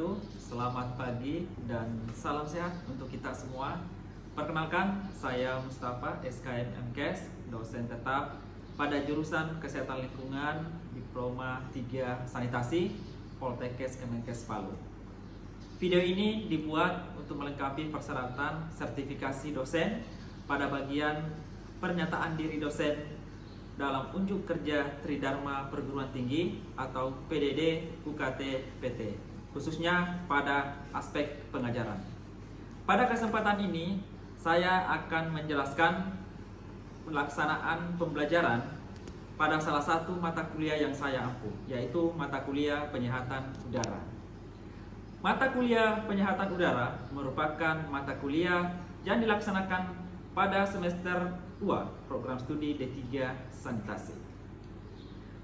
wabarakatuh. Selamat pagi dan salam sehat untuk kita semua. Perkenalkan, saya Mustafa, SKM MKes, dosen tetap pada jurusan Kesehatan Lingkungan, Diploma 3 Sanitasi, Poltekkes Kemenkes Palu. Video ini dibuat untuk melengkapi persyaratan sertifikasi dosen pada bagian pernyataan diri dosen dalam unjuk kerja Tridharma Perguruan Tinggi atau PDD UKT PT, khususnya pada aspek pengajaran. Pada kesempatan ini, saya akan menjelaskan pelaksanaan pembelajaran pada salah satu mata kuliah yang saya ampuh, yaitu mata kuliah penyehatan udara. Mata kuliah penyehatan udara merupakan mata kuliah yang dilaksanakan pada semester 2 program studi D3 Sanitasi.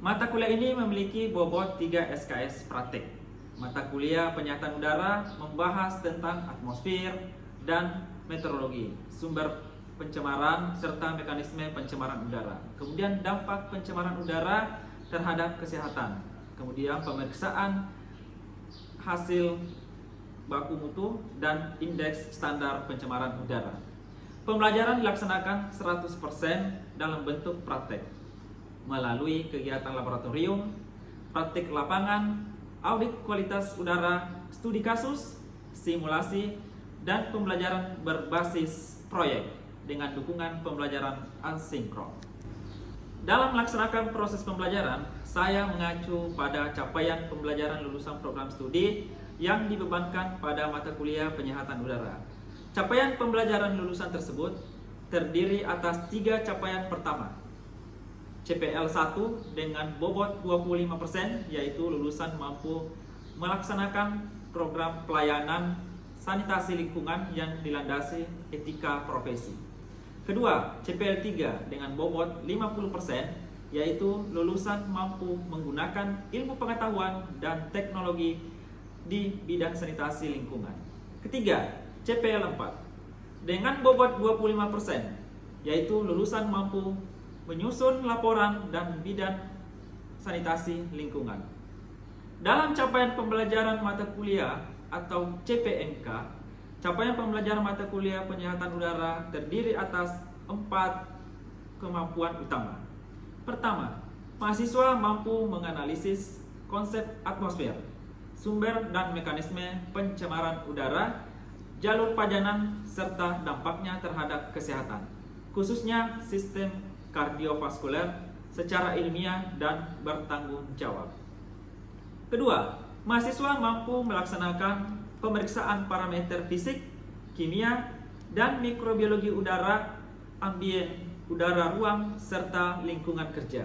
Mata kuliah ini memiliki bobot 3 SKS praktik. Mata kuliah penyehatan udara membahas tentang atmosfer dan meteorologi, sumber pencemaran serta mekanisme pencemaran udara. Kemudian dampak pencemaran udara terhadap kesehatan. Kemudian pemeriksaan hasil baku mutu dan indeks standar pencemaran udara. Pembelajaran dilaksanakan 100% dalam bentuk praktek melalui kegiatan laboratorium, praktik lapangan, audit kualitas udara, studi kasus, simulasi, dan pembelajaran berbasis proyek dengan dukungan pembelajaran asinkron. Dalam melaksanakan proses pembelajaran, saya mengacu pada capaian pembelajaran lulusan program studi yang dibebankan pada mata kuliah penyehatan udara. Capaian pembelajaran lulusan tersebut terdiri atas 3 capaian pertama. CPL 1 dengan bobot 25%, yaitu lulusan mampu melaksanakan program pelayanan sanitasi lingkungan yang dilandasi etika profesi. Kedua, CPL 3 dengan bobot 50%, yaitu lulusan mampu menggunakan ilmu pengetahuan dan teknologi di bidang sanitasi lingkungan. Ketiga, CPL 4 dengan bobot 25%, yaitu lulusan mampu menyusun laporan dan bidang sanitasi lingkungan. Dalam capaian pembelajaran mata kuliah atau CPMK, capaian pembelajaran mata kuliah penyehatan udara terdiri atas 4 kemampuan utama. Pertama, mahasiswa mampu menganalisis konsep atmosfer, sumber dan mekanisme pencemaran udara, jalur pajanan, serta dampaknya terhadap kesehatan, khususnya sistem kardiovaskuler secara ilmiah dan bertanggung jawab. Kedua, mahasiswa mampu melaksanakan pemeriksaan parameter fisik, kimia, dan mikrobiologi udara, ambien, udara ruang, serta lingkungan kerja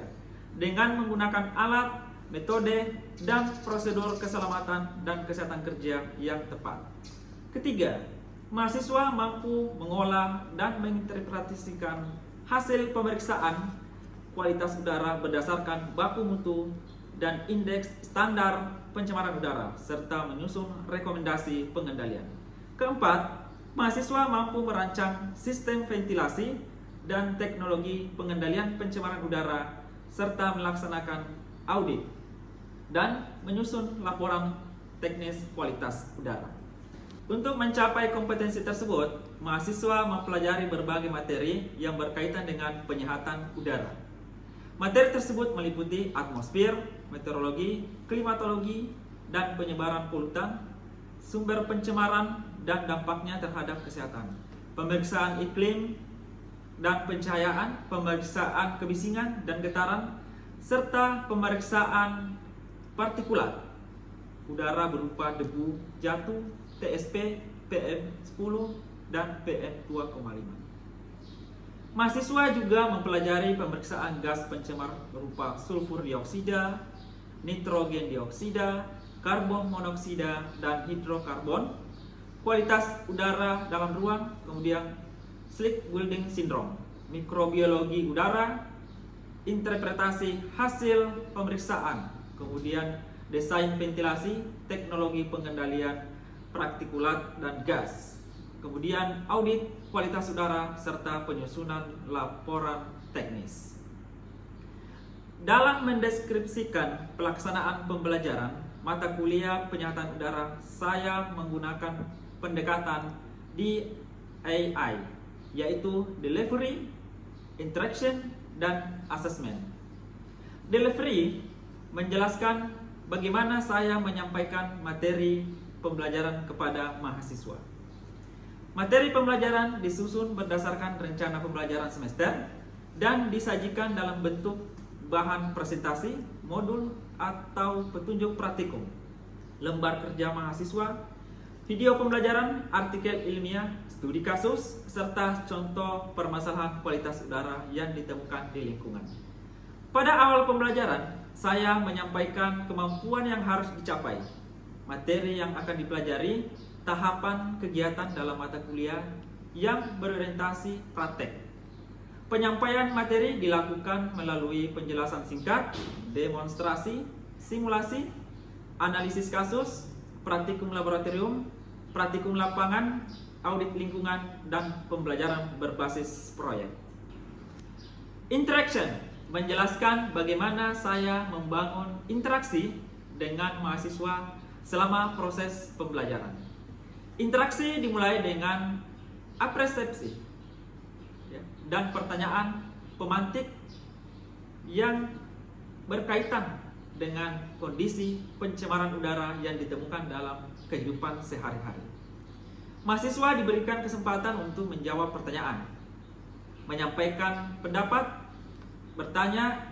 dengan menggunakan alat, metode, dan prosedur keselamatan dan kesehatan kerja yang tepat. Ketiga, mahasiswa mampu mengolah dan menginterpretasikan hasil pemeriksaan kualitas udara berdasarkan baku mutu dan indeks standar pencemaran udara, serta menyusun rekomendasi pengendalian. Keempat, mahasiswa mampu merancang sistem ventilasi dan teknologi pengendalian pencemaran udara, serta melaksanakan audit dan menyusun laporan teknis kualitas udara. Untuk mencapai kompetensi tersebut, mahasiswa mempelajari berbagai materi yang berkaitan dengan penyehatan udara. Materi tersebut meliputi atmosfer, meteorologi, klimatologi, dan penyebaran polutan, sumber pencemaran dan dampaknya terhadap kesehatan, pemeriksaan iklim dan pencahayaan, pemeriksaan kebisingan dan getaran, serta pemeriksaan partikulat udara berupa debu jatuh, TSP, PM10, dan PM2,5. Mahasiswa juga mempelajari pemeriksaan gas pencemar berupa sulfur dioksida, nitrogen dioksida, karbon monoksida, dan hidrokarbon, kualitas udara dalam ruang, kemudian sleep building syndrome, mikrobiologi udara, interpretasi hasil pemeriksaan, kemudian desain ventilasi, teknologi pengendalian partikulat dan gas, kemudian audit kualitas udara, serta penyusunan laporan teknis. Dalam mendeskripsikan pelaksanaan pembelajaran, mata kuliah penyihatan udara, saya menggunakan pendekatan DAI, yaitu Delivery, Interaction, dan Assessment. Delivery menjelaskan bagaimana saya menyampaikan materi pembelajaran kepada mahasiswa. Materi pembelajaran disusun berdasarkan rencana pembelajaran semester dan disajikan dalam bentuk bahan presentasi, modul, atau petunjuk praktikum, lembar kerja mahasiswa, video pembelajaran, artikel ilmiah, studi kasus, serta contoh permasalahan kualitas udara yang ditemukan di lingkungan. Pada awal pembelajaran, saya menyampaikan kemampuan yang harus dicapai, materi yang akan dipelajari, tahapan kegiatan dalam mata kuliah yang berorientasi praktek. Penyampaian materi dilakukan melalui penjelasan singkat, demonstrasi, simulasi, analisis kasus, praktikum laboratorium, praktikum lapangan, audit lingkungan, dan pembelajaran berbasis proyek. Interaction menjelaskan bagaimana saya membangun interaksi dengan mahasiswa selama proses pembelajaran. Interaksi dimulai dengan apresiasi dan pertanyaan pemantik yang berkaitan dengan kondisi pencemaran udara yang ditemukan dalam kehidupan sehari-hari. Mahasiswa diberikan kesempatan untuk menjawab pertanyaan, menyampaikan pendapat, bertanya,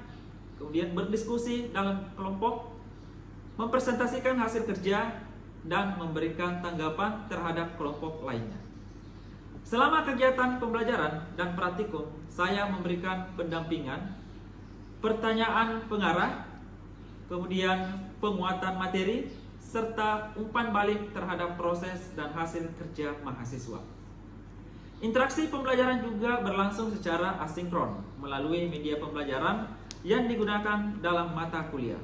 kemudian berdiskusi dalam kelompok, mempresentasikan hasil kerja, dan memberikan tanggapan terhadap kelompok lainnya. Selama kegiatan pembelajaran dan praktikum, saya memberikan pendampingan, pertanyaan pengarah, kemudian penguatan materi, serta umpan balik terhadap proses dan hasil kerja mahasiswa. Interaksi pembelajaran juga berlangsung secara asinkron melalui media pembelajaran yang digunakan dalam mata kuliah.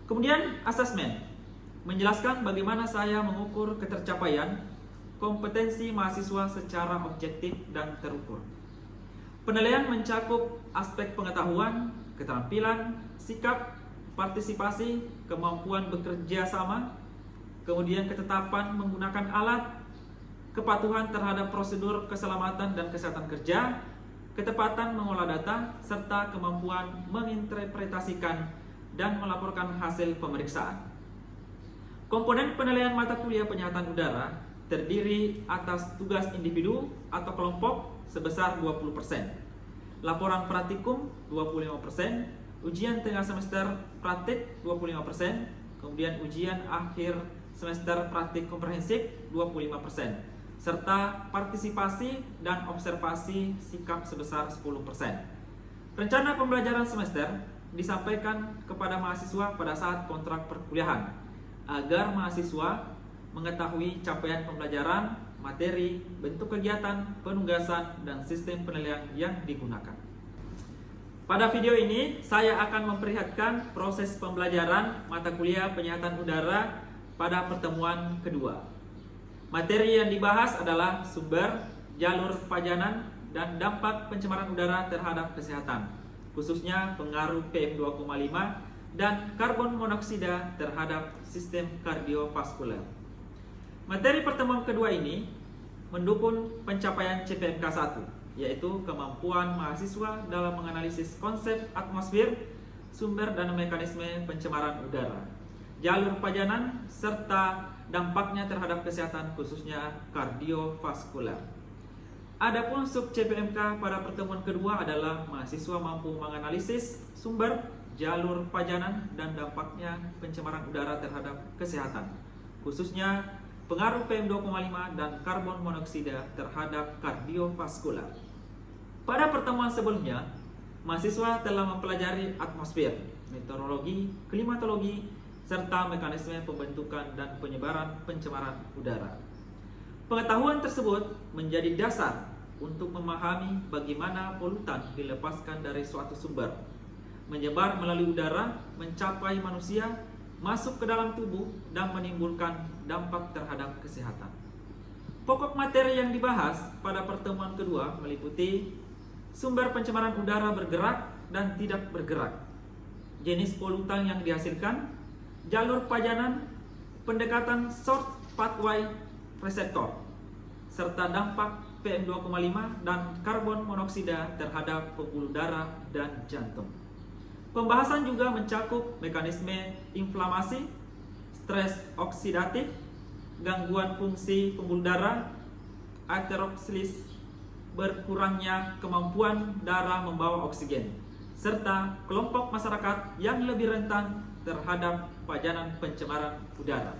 Kemudian asesmen menjelaskan bagaimana saya mengukur ketercapaian kompetensi mahasiswa secara objektif dan terukur. Penilaian mencakup aspek pengetahuan, keterampilan, sikap, partisipasi, kemampuan bekerja sama, kemudian ketetapan menggunakan alat, kepatuhan terhadap prosedur keselamatan dan kesehatan kerja, ketepatan mengolah data, serta kemampuan menginterpretasikan dan melaporkan hasil pemeriksaan. Komponen penilaian mata kuliah penyihatan udara terdiri atas tugas individu atau kelompok sebesar 20%, laporan praktikum 25%, ujian tengah semester praktik 25%, kemudian ujian akhir semester praktik komprehensif 25%, serta partisipasi dan observasi sikap sebesar 10%. Rencana pembelajaran semester disampaikan kepada mahasiswa pada saat kontrak perkuliahan agar mahasiswa mengetahui capaian pembelajaran, materi, bentuk kegiatan, penugasan, dan sistem penilaian yang digunakan. Pada video ini, saya akan memperlihatkan proses pembelajaran mata kuliah penyihatan udara pada pertemuan kedua. Materi yang dibahas adalah sumber, jalur pajanan, dan dampak pencemaran udara terhadap kesehatan, khususnya pengaruh PM2,5 dan karbon monoksida terhadap sistem kardiovaskuler. Materi pertemuan kedua ini mendukung pencapaian CPMK 1, yaitu kemampuan mahasiswa dalam menganalisis konsep atmosfer, sumber dan mekanisme pencemaran udara, jalur pajanan, serta dampaknya terhadap kesehatan khususnya kardiovaskuler. Adapun sub CPMK pada pertemuan kedua adalah mahasiswa mampu menganalisis sumber, jalur pajanan, dan dampaknya pencemaran udara terhadap kesehatan, khususnya pengaruh PM2,5 dan karbon monoksida terhadap kardiovaskuler. Pada pertemuan sebelumnya, mahasiswa telah mempelajari atmosfer, meteorologi, klimatologi, serta mekanisme pembentukan dan penyebaran pencemaran udara. Pengetahuan tersebut menjadi dasar untuk memahami bagaimana polutan dilepaskan dari suatu sumber, menyebar melalui udara, mencapai manusia, masuk ke dalam tubuh, dan menimbulkan dampak terhadap kesehatan. Pokok materi yang dibahas pada pertemuan kedua meliputi sumber pencemaran udara bergerak dan tidak bergerak, jenis polutan yang dihasilkan, jalur pajanan, pendekatan short pathway reseptor, serta dampak PM2,5 dan karbon monoksida terhadap pembuluh darah dan jantung. Pembahasan juga mencakup mekanisme inflamasi, stres oksidatif, gangguan fungsi pembuluh darah, aterosklerosis, berkurangnya kemampuan darah membawa oksigen, serta kelompok masyarakat yang lebih rentan terhadap pajanan pencemaran udara.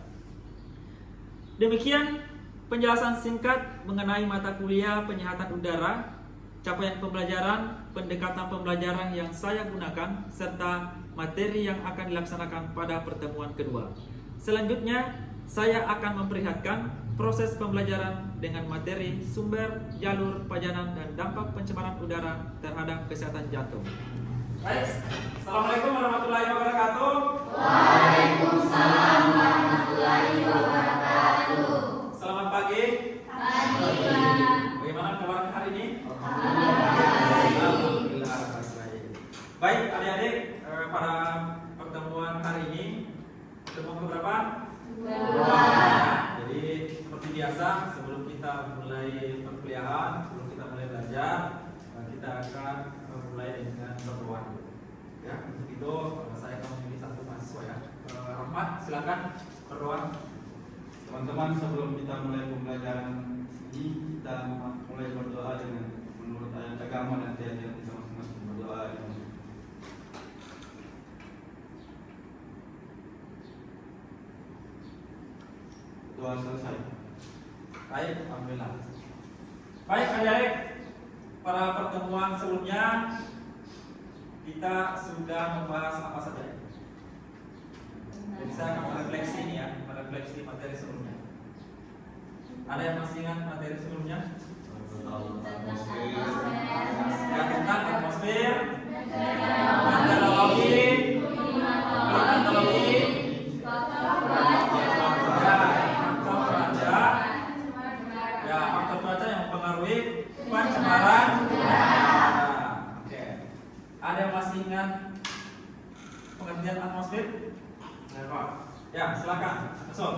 Demikian penjelasan singkat mengenai mata kuliah penyehatan udara, capaian pembelajaran, pendekatan pembelajaran yang saya gunakan, serta materi yang akan dilaksanakan pada pertemuan kedua. Selanjutnya, saya akan memperlihatkan proses pembelajaran dengan materi sumber, jalur pajanan, dan dampak pencemaran udara terhadap kesehatan jantung. Baik, Assalamualaikum warahmatullahi wabarakatuh. Waalaikumsalam warahmatullahi wabarakatuh. Selamat pagi. Pagi. Bagaimana kabar hari ini? Alhamdulillah. Baik, adik-adik, pada pertemuan hari ini pertemuan keberapa? Kedua. Jadi seperti biasa, sebelum kita mulai perkuliahan, sebelum kita mulai belajar, kita akan mulai dengan berdoa. Ya, untuk itu saya akan memilih satu mahasiswa ya. Rahmat, silakan berdoa. Teman-teman, sebelum kita mulai pembelajaran ini, kita mulai berdoa dengan menurut ayat agama dan ayat kita masing-masing berdoa. Doa selesai. Baik, alhamdulillah. Baik, adik-adik, pada pertemuan sebelumnya kita sudah membahas apa saja. Jadi saya akan merefleksi ini ya, merefleksi materi sebelumnya. Ada yang masih ingat materi sebelumnya? Ya, tentang atmosfer, meteorologi, klimatologi, faktor cuaca yang mempengaruhi pencemaran udara. Oke. Ada yang masih ingat pengertian atmosfer? Ya, silakan. Masuk.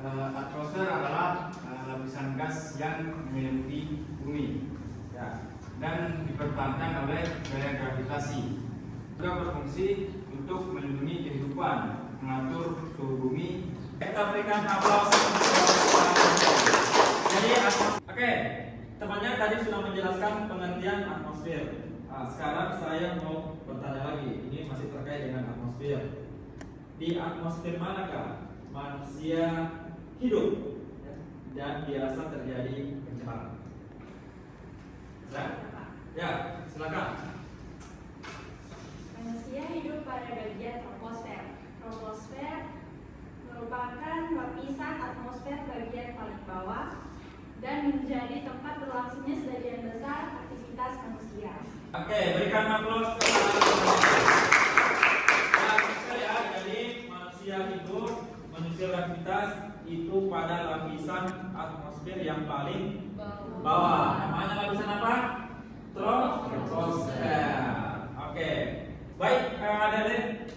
Atmosfer adalah lapisan gas yang menyelimuti bumi, Ya. dan dipertahankan oleh gaya gravitasi. Juga berfungsi untuk melindungi kehidupan, mengatur suhu bumi. Kita berikan aplaus. Jadi, oke, temannya tadi sudah menjelaskan pengertian atmosfer. Nah, sekarang saya mau bertanya lagi. Ini masih terkait dengan atmosfer. Di atmosfer manakah manusia hidup dan biasa terjadi pencemaran? Ya, silakan. Manusia hidup pada bagian troposfer. Troposfer merupakan lapisan atmosfer bagian paling bawah dan menjadi tempat berlangsungnya sebagian besar aktivitas manusia. Oke, berikan aplaus. Ya, jadi manusia hidup, manusia beraktivitas itu pada lapisan atmosfer yang paling bawah. Namanya lapisan apa? Troposfer. Oke. Baik, adik-adik,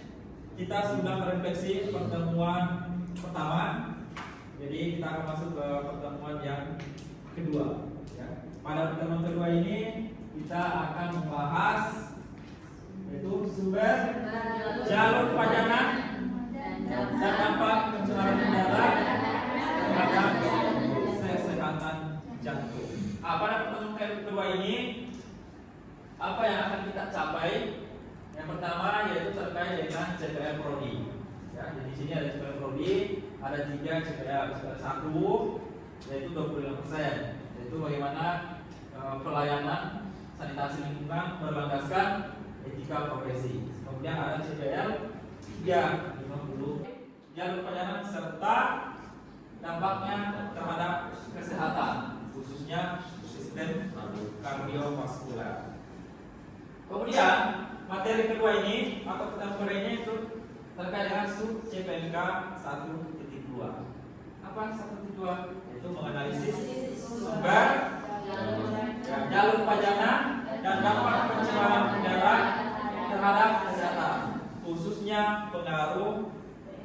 kita sudah merefleksi pertemuan pertama. Jadi kita akan masuk ke pertemuan yang kedua. Ya. Pada pertemuan kedua ini kita akan membahas yaitu sumber, jalur pajanan, dan dampak pencemaran udara terhadap kesehatan jantung. Pada pertemuan kedua ini apa yang akan kita capai? Yang pertama yaitu terkait dengan CPR Prodi. Ya, jadi di sini ada CPR Prodi, ada 3 CPR. CPR 1 yaitu 25%, yaitu bagaimana pelayanan sanitasi lingkungan berlandaskan etika profesi. Kemudian ada CPR 3 50 jalur pajanan serta dampaknya terhadap kesehatan, khususnya sistem kardiovaskular. Kemudian materi kedua ini atau pertemuan ini itu terkait dengan sub CPNK 1.2. Apa 1.2? Yaitu menganalisis sumber, jalur pajanan, dan dampak pencemaran udara terhadap kesehatan, khususnya pengaruh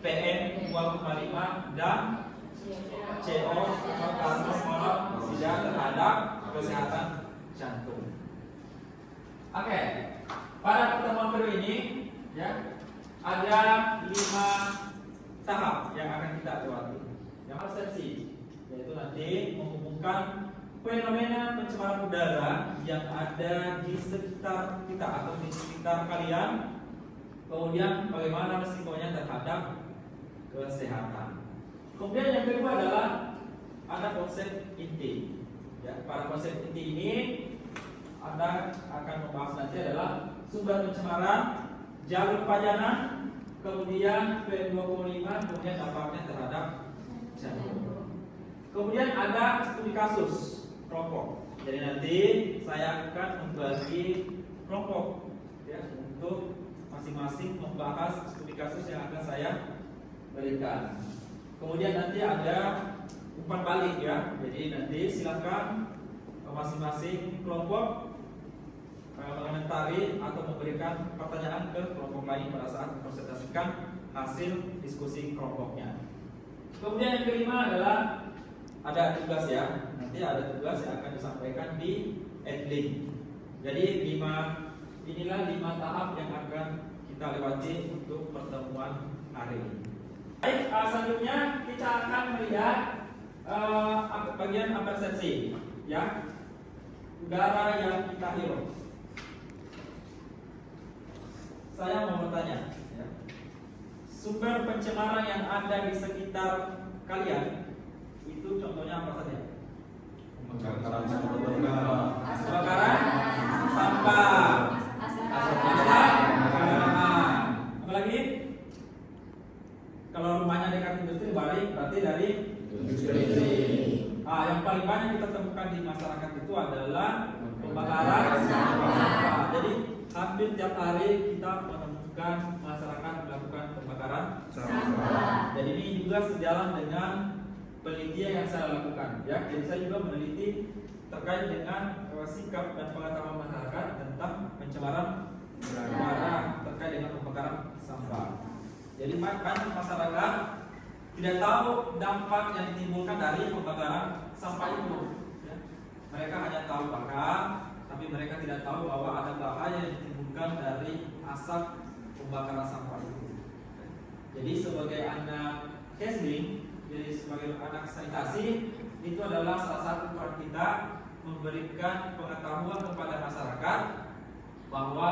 PM 2,5 dan CO karbon monoksida terhadap kesehatan jantung. Oke, pada pertemuan kedua ini ya ada 5 tahap yang akan kita lewati. Yang persepsi, yaitu nanti menghubungkan fenomena pencemaran udara yang ada di sekitar kita atau di sekitar kalian, kemudian bagaimana resikonya terhadap kesehatan. Kemudian yang kedua adalah ada konsep inti. Ya, pada konsep inti ini Anda akan membahas nanti adalah sumber pencemaran, jalur pajanan, kemudian PM2,5, kemudian dampaknya terhadap jantung. Kemudian ada studi kasus kelompok. Jadi nanti saya akan membagi kelompok ya untuk masing-masing membahas studi kasus yang akan saya berikan. Kemudian nanti ada umpan balik ya. Jadi nanti silakan masing-masing kelompok mengomentari atau memberikan pertanyaan ke kelompok lain pada saat mempresentasikan hasil diskusi kelompoknya. Kemudian yang kelima adalah ada tugas ya. Nanti ada tugas yang akan disampaikan di ending. Jadi inilah 5 tahap yang akan kita lewati untuk pertemuan hari ini. Baik, selanjutnya kita akan melihat bagian persepsi ya. Udara yang kita hirup. Saya mau bertanya ya. Sumber pencemaran yang ada di sekitar kalian itu contohnya apa saja? Kebakaran sampah, apa lagi? Kalau rumahnya dekat industri berarti dari industri. Yang paling banyak kita temukan di masyarakat itu adalah pembakaran sampah. Jadi hampir tiap hari kita menemukan masyarakat melakukan pembakaran sampah. Jadi ini juga sejalan dengan penelitian yang saya lakukan ya. Jadi saya juga meneliti terkait dengan sikap dan pengetahuan masyarakat tentang pencemaran udara terkait dengan pembakaran sampah. Jadi banyak masyarakat tidak tahu dampak yang ditimbulkan dari pembakaran sampah itu ya. Mereka hanya tahu bakar, tapi mereka tidak tahu bahwa ada bahaya yang ditimbulkan dari asap pembakaran sampah itu. Jadi sebagai anak Kesling, jadi sebagai anak sanitasi, itu adalah salah satu peran kita memberikan pengetahuan kepada masyarakat bahwa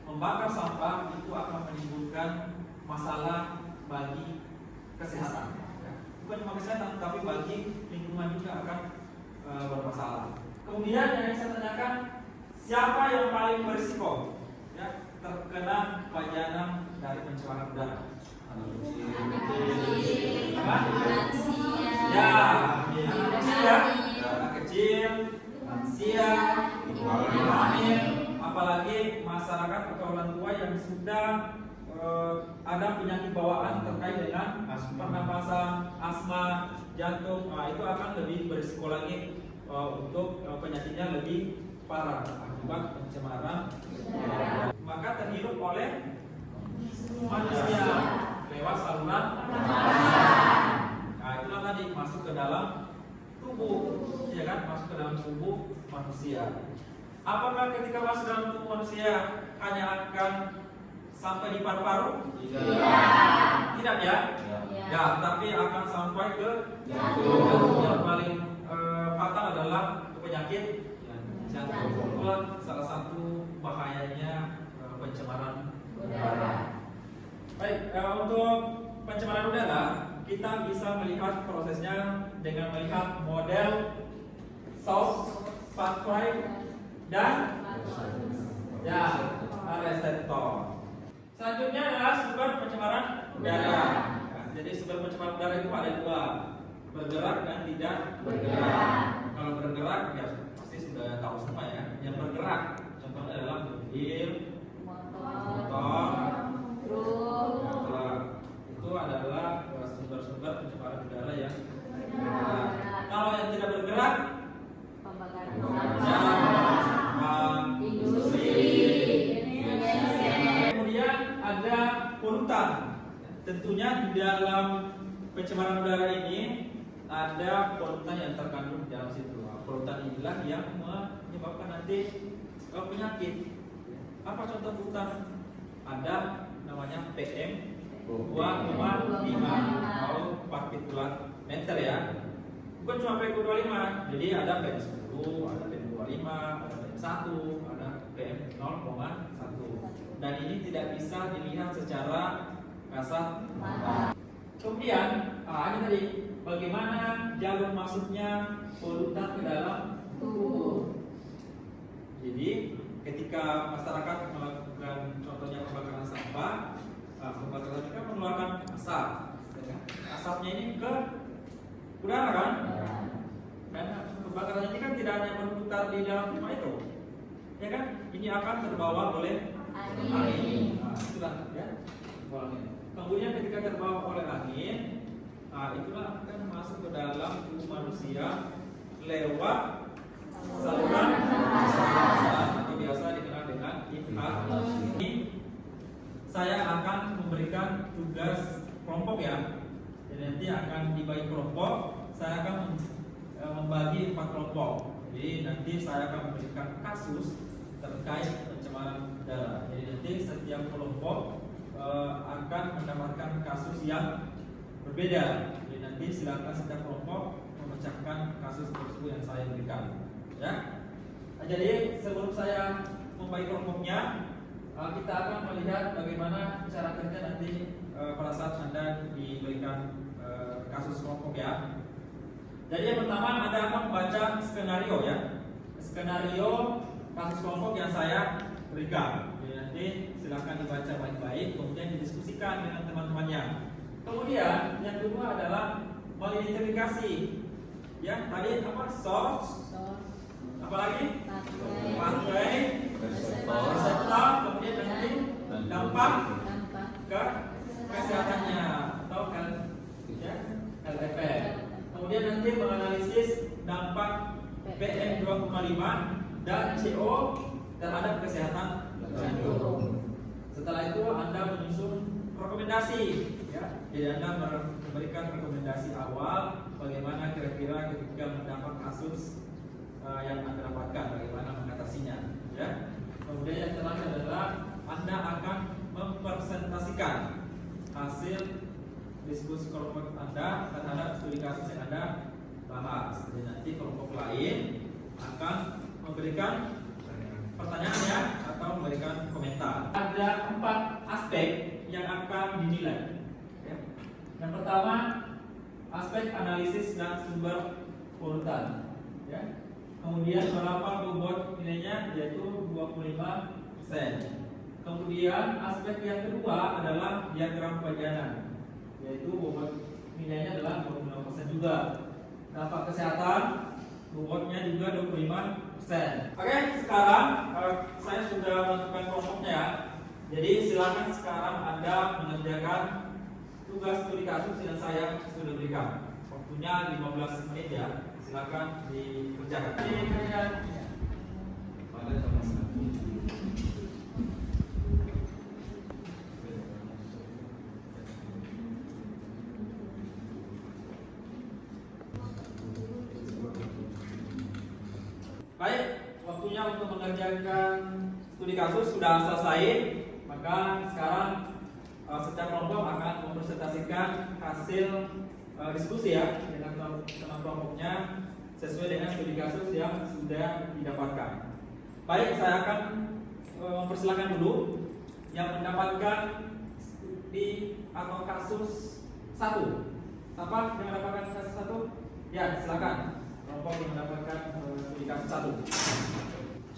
membakar sampah itu akan menimbulkan masalah bagi kesehatan. Bukan cuma kesehatan, tapi bagi lingkungan juga akan bermasalah. Kemudian yang saya tanyakan, siapa yang paling berisiko ya, terkena pajanan dari pencemaran udara? Anak kecil, lansia, hamil, apalagi masyarakat atau orang tua yang sudah ada penyakit bawaan terkait dengan pernapasan, asma, jantung, itu akan lebih berisiko lagi untuk penyakitnya lebih parah akibat pencemaran udara. Maka terhirup oleh manusia lewat saluran pernapasan. Nah, itulah tadi masuk ke dalam tubuh, ya kan? Masuk ke dalam tubuh manusia. Apakah ketika masuk dalam tubuh manusia hanya akan sampai di paru-paru? Tidak ya? Ya, tapi akan sampai ke jantung. Yang paling fatal adalah penyakit jantung. Itulah salah satu bahayanya pencemaran udara. Baik, untuk pencemaran udara kita bisa melihat prosesnya dengan melihat model source, pathway, dan reseptor. Selanjutnya adalah sumber pencemaran udara. Jadi sumber pencemaran udara itu ada 2, bergerak dan tidak bergerak. Kalau bergerak ya pasti sudah tahu semua ya. Yang bergerak contohnya adalah mobil, motor, itu adalah sumber-sumber pencemaran udara yang bergerak. Kalau yang tidak bergerak, Pembakaran sampah, industri. Kemudian ada tentunya di dalam pencemaran udara ini ada polutan yang terkandung di dalam situ. Polutan inilah yang menyebabkan nanti penyakit. Apa contoh polutan? Ada namanya PM 2,5 atau partikulat meter ya. Bukan cuma PM2,5, jadi ada PM10, ada PM2,5, ada PM1, ada PM0,1. Dan ini tidak bisa dilihat secara kasat mata. Kemudian, ini tadi bagaimana jalur masuknya polutan ke dalam tubuh. Jadi ketika masyarakat melakukan contohnya pembakaran sampah, pembakaran ini kan mengeluarkan asap. Asapnya ini ke udara kan? Dan pembakaran ini kan tidak hanya berputar di dalam rumah itu, ya kan? Ini akan terbawa oleh angin. Itulah ya. Kemudian ketika terbawa oleh angin, itulah akan masuk ke dalam tubuh manusia lewat saluran atau biasa dikenal dengan inhalasi. Ini saya akan memberikan tugas kelompok ya. Jadi nanti akan dibagi kelompok. Saya akan membagi 4 kelompok. Jadi nanti saya akan memberikan kasus terkait pencemaran udara. Jadi nanti setiap kelompok akan mendapatkan kasus yang berbeda. Jadi nanti silakan setiap kelompok memecahkan kasus tersebut yang saya berikan. Ya. Jadi sebelum saya membagi kelompoknya, kita akan melihat bagaimana cara kerja nanti pada saat Anda diberikan kasus kelompok ya. Jadi yang pertama Anda akan membaca skenario ya. Skenario kasus kelompok yang saya berikan. Jadi nanti silakan dibaca baik-baik, kemudian didiskusikan dengan teman-temannya. Kemudian yang kedua adalah mengidentifikasi. Ya, tadi apa? Source. Apalagi? Pathway, reseptor, kemudian nanti dampak ke kesehatannya atau health effect. Kemudian nanti menganalisis dampak PM2,5 dan CO terhadap kesehatan jantung. Setelah itu Anda menyusun rekomendasi ya. Jadi Anda memberikan rekomendasi awal bagaimana kira-kira ketika mendapat kasus yang Anda dapatkan, bagaimana mengatasinya ya. Kemudian yang terakhir adalah Anda akan mempresentasikan hasil diskusi kelompok Anda terhadap studi kasus yang Anda bahas. Jadi nanti kelompok lain akan memberikan pertanyaan ya, atau memberikan komentar. Ada 4 aspek yang akan dinilai ya. Yang pertama, aspek analisis dan sumber polutan ya. Kemudian berapa bobot nilainya, yaitu 25%. Kemudian aspek yang kedua adalah diagram pajanan, yaitu bobot nilainya adalah 25% juga. Dampak kesehatan bobotnya juga 25%. Oke, sekarang saya sudah menentukan kelompoknya ya. Jadi silakan sekarang Anda mengerjakan tugas studi kasus yang saya sudah berikan. Waktunya 15 menit ya. Silakan dikerjakan. Baik, waktunya untuk mengerjakan studi kasus sudah selesai. Maka sekarang setiap kelompok akan mempresentasikan hasil diskusi ya dengan teman kelompoknya sesuai dengan studi kasus yang sudah didapatkan. Baik, saya akan mempersilakan dulu yang mendapatkan studi atau kasus 1. Siapa yang mendapatkan kasus 1? Ya, silakan. Kelompok yang mendapatkan studi kasus 1.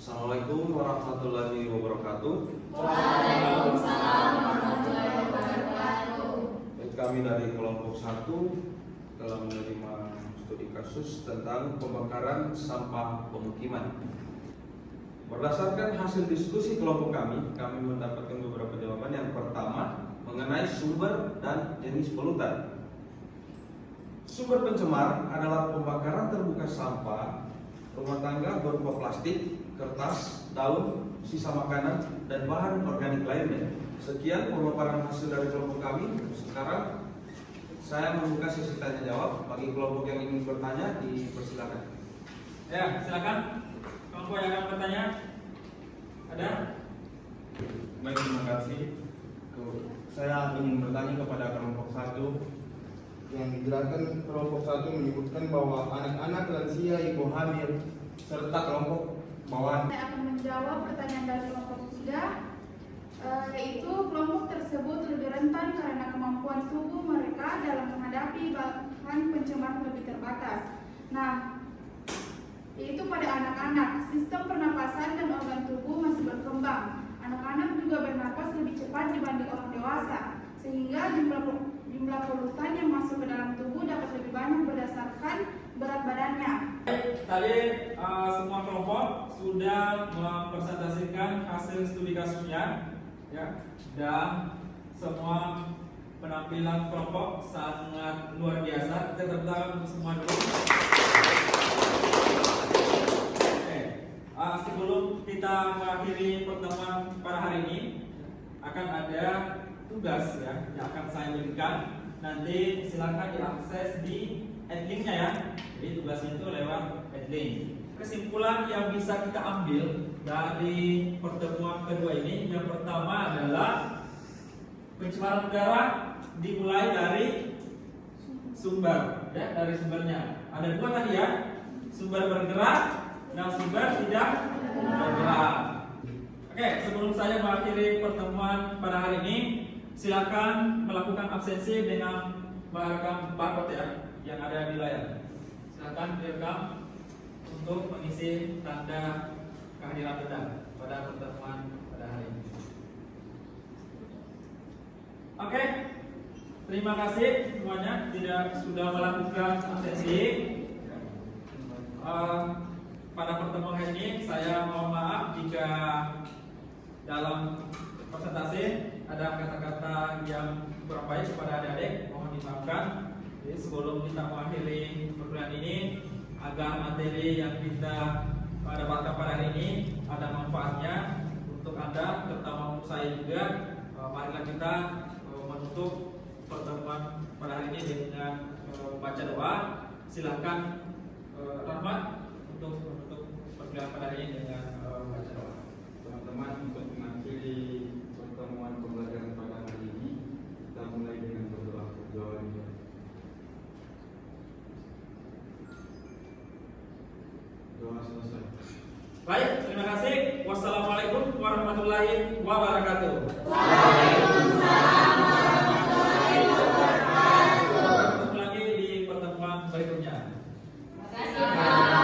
Assalamualaikum warahmatullahi wabarakatuh. Waalaikumsalam warahmatullahi wabarakatuh. Kami dari kelompok 1 telah menerima studi kasus tentang pembakaran sampah pemukiman. Berdasarkan hasil diskusi kelompok kami mendapatkan beberapa jawaban. Yang pertama, mengenai sumber dan jenis polutan. Sumber pencemar adalah pembakaran terbuka sampah rumah tangga berupa plastik, kertas, daun, sisa makanan, dan bahan organik lainnya. Sekian pemaparan hasil dari kelompok kami. Sekarang saya membuka sesi tanya jawab. Bagi kelompok yang ingin bertanya, dipersilakan. Ya, silakan. Kelompok yang akan bertanya. Ada? Baik, terima kasih. Saya ingin bertanya kepada kelompok 1. Yang dijelaskan kelompok 1 menyebutkan bahwa anak-anak, lansia, ibu hamil, serta kelompok bawahan. Saya akan menjawab pertanyaan dari kelompok 3, yaitu kelompok tersebut lebih rentan karena kemampuan tubuh mereka dalam menghadapi bahan pencemar lebih terbatas. Nah, yaitu pada anak-anak, sistem pernapasan dan organ tubuh masih berkembang. Anak-anak juga bernapas lebih cepat dibanding orang dewasa, sehingga jumlah polutan yang masuk ke dalam tubuh dapat lebih banyak berdasarkan berat badannya. Tadi semua kelompok sudah mempresentasikan hasil studi kasusnya, ya, dan semua penampilan kelompok sangat luar biasa. Kita tepuk tangan untuk semua dulu. Sebelum kita mengakhiri pertemuan pada hari ini, akan ada tugas ya yang akan saya berikan. Nanti silakan diakses di adlinknya ya. Jadi tugasnya itu lewat adlink. Kesimpulan yang bisa kita ambil dari pertemuan kedua ini, yang pertama adalah pencemaran udara dimulai dari sumber, ya, dari sumbernya. Ada dua tadi ya, sumber bergerak dan sumber tidak bergerak. Oke, sebelum saya mengakhiri pertemuan pada hari ini, silakan melakukan absensi dengan merekam barcode ya yang ada di layar. Silakan direkam untuk mengisi tanda kehadiran Anda pada pertemuan pada hari ini. Oke, terima kasih semuanya sudah melakukan absensi. Pada pertemuan hari ini saya mohon maaf jika dalam presentasi ada kata-kata yang kurang baik kepada adik-adik, mohon dimaafkan. Jadi sebelum kita mengakhiri perkuliahan ini, agar materi yang kita dapatkan pada hari ini ada manfaatnya untuk Anda, terutama untuk saya juga. Marilah kita menutup pertemuan pada hari ini dengan baca doa. Silakan Rahmat untuk menutup perkuliahan pada hari ini dengan baca doa. Teman-teman, untuk mengakhiri pertemuan pembelajaran pada hari ini, kita mulai dengan berdoa. Doa selesai. Baik, terima kasih. Wassalamualaikum warahmatullahi wabarakatuh. Waalaikumsalam warahmatullahi wabarakatuh. Ketemu lagi di pertemuan berikutnya. Terima kasih, Pak.